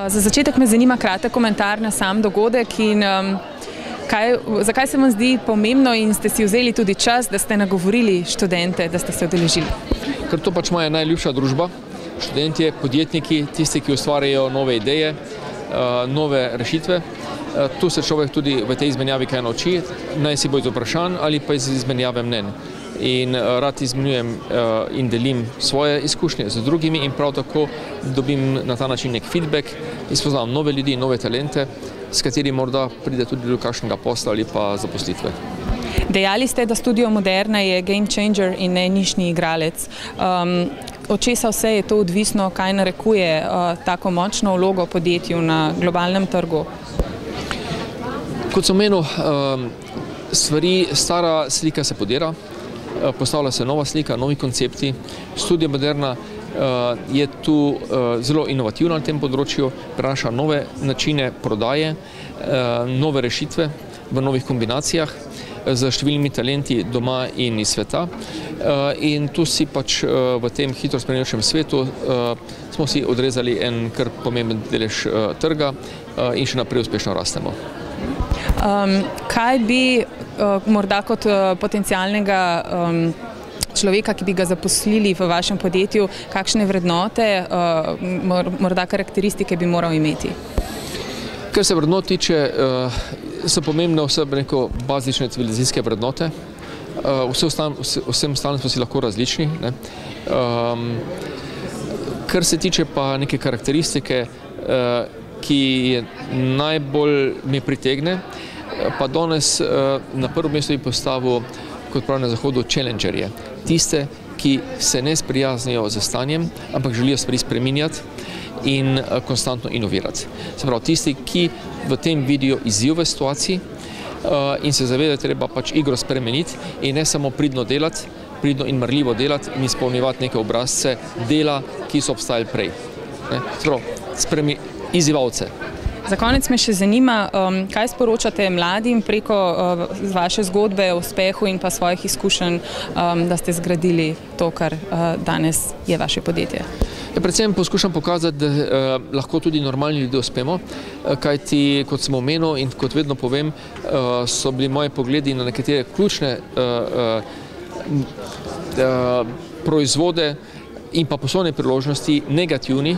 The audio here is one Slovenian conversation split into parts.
Za začetek me zanima kratek komentar na sam dogodek in zakaj se vam zdi pomembno in ste si vzeli tudi čas, da ste nagovorili študente, da ste se udeležili? Ker to pač moja najljubša družba. Študentje, podjetniki, tisti, ki ustvarjajo nove ideje, nove rešitve. Tu se človek tudi v tej izmenjavi kaj nauči, naj si bo iz vprašanj ali pa iz izmenjave mnenj. In rad izmenjujem in delim svoje izkušnje z drugimi in prav tako dobim na ta način nek feedback, izpoznavam nove ljudi, nove talente, s katerimi morda pride tudi do kakšnega posla ali pa zaposlitve. Dejali ste, da Studio Moderna je game changer in ne nišni igralec. Od česa vse je to odvisno, kaj narekuje tako močno vlogo podjetju na globalnem trgu? Kot sem omenil, stara slika se podira, postavlja se nova slika, novi koncepti. Studio Moderna je tu zelo inovativna na tem področju, prenaša nove načine prodaje, nove rešitve v novih kombinacijah z številnimi talenti doma in iz sveta. In tu si pač v tem hitro spremenjajočem svetu smo si odrezali en kar pomemben delež trga in še naprej uspešno rastemo. Kaj bi morda kot potencialnega človeka, ki bi ga zaposlili v vašem podjetju, kakšne vrednote, morda karakteristike bi moral imeti? Kar se vrednot tiče, so pomembne vse bazične civilizacijske vrednote. Vsem ostalim smo si lahko različni. Kar se tiče pa neke karakteristike, ki najbolj me pritegne, pa danes na prvo mesto bi postavil, kot pravi na Zahodu, challengerje. Tiste, ki se ne sprijaznijo z stanjem, ampak želijo stvari spreminjati in konstantno inovirati. Se pravi, tisti, ki v tem vidijo izziv v situaciji in se zavedajo, da treba pač igro spremeniti in ne samo pridno delati, pridno in marljivo delati in izpolnjevati neke obrazce dela, ki so obstajali prej. Se pravi, izzivalce. Za konec me še zanima, kaj sporočate mladim preko vaše zgodbe o uspehu in pa svojih izkušenj, da ste zgradili to, kar danes je vaše podjetje? Predvsem poskušam pokazati, da lahko tudi normalni ljudje uspemo, kajti, kot sem omenil in kot vedno povem, so bili moji pogledi na nekatere ključne proizvode in pa poslovne priložnosti negativni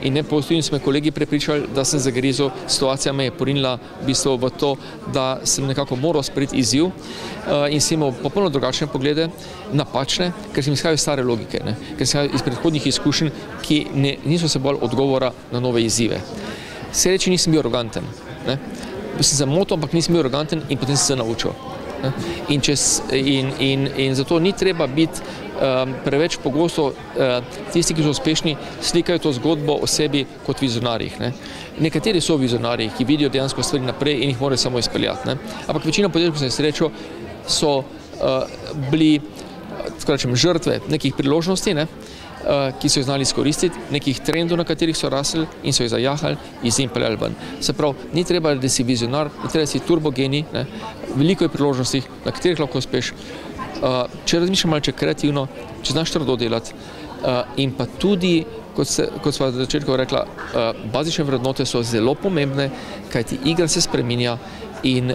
in ne pozitivni, so me kolegi prepričali, da sem zagrizil, situacija me je porinila v bistvu v to, da sem nekako moral sprejeti izziv in sem imel popolno drugačne poglede, napačne, ker sem izhajal iz stare logike, ker sem izhajal iz predhodnih izkušenj, ki niso se bali odgovora na nove izzive. Sreči nisem bil aroganten. Sem se motil, ampak nisem bil aroganten in potem sem se naučil. In zato ni treba biti preveč pogosto tisti, ki so uspešni, slikajo to zgodbo o sebi kot vizionarjih. Nekateri so vizionarji, ki vidijo dejansko stvari naprej in jih morajo samo izpeljati. Ampak večina podjetij, ko sem srečal, so bili žrtve nekih priložnosti, ki so jih znali izkoristiti, nekih trendov, na katerih so rasli in so jih zajahali in se jim peljali ven. Se pravi, ni treba, da si vizionar, ni treba, da si turbogeni, veliko je priložnosti, na katerih lahko uspeš. Če razmišljam malce kreativno, če znaš trdo delati in pa tudi, kot sva na začetku rekla, bazične vrednote so zelo pomembne, kajti igra se spreminja in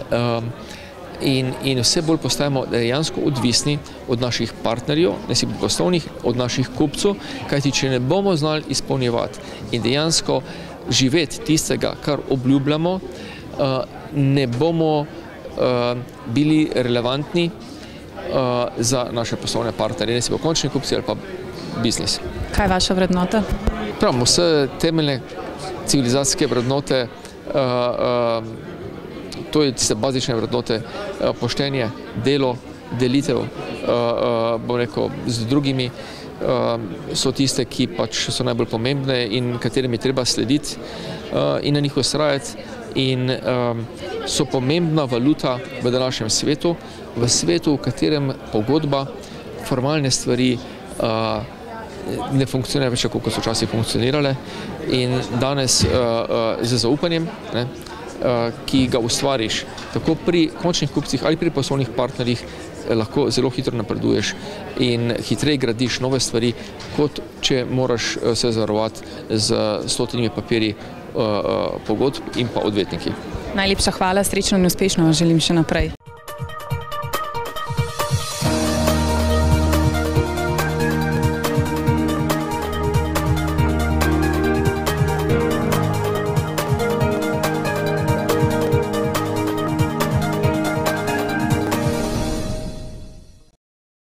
vse bolj postajamo dejansko odvisni od naših partnerjev, ne si poslovnih, od naših kupcev, kajti če ne bomo znali izpolnjevati in dejansko živeti tistega, kar obljubljamo, ne bomo bili relevantni za naše poslovne partnerje, ne si bo končni kupci ali pa biznis. Kaj je vaša vrednota? Pravim, vse temeljne civilizacijske vrednote, to je tiste bazične vrednote, poštenje, delo, delitev, bom rekel, z drugimi, so tiste, ki pač so najbolj pomembne in katerim je treba slediti in na njih vztrajati in so pomembna valuta v današnjem svetu, v svetu, v katerem pogodba, formalne stvari ne funkcionirajo več tako, kot so včasih funkcionirale in danes z zaupanjem, ki ga ustvariš tako pri končnih kupcih ali pri poslovnih partnerjih, lahko zelo hitro napreduješ in hitreje gradiš nove stvari, kot če moraš se zavarovati z stotinimi papirji pogodb in pa odvetniki. Najlepša hvala, srečno in uspešno vam želim še naprej.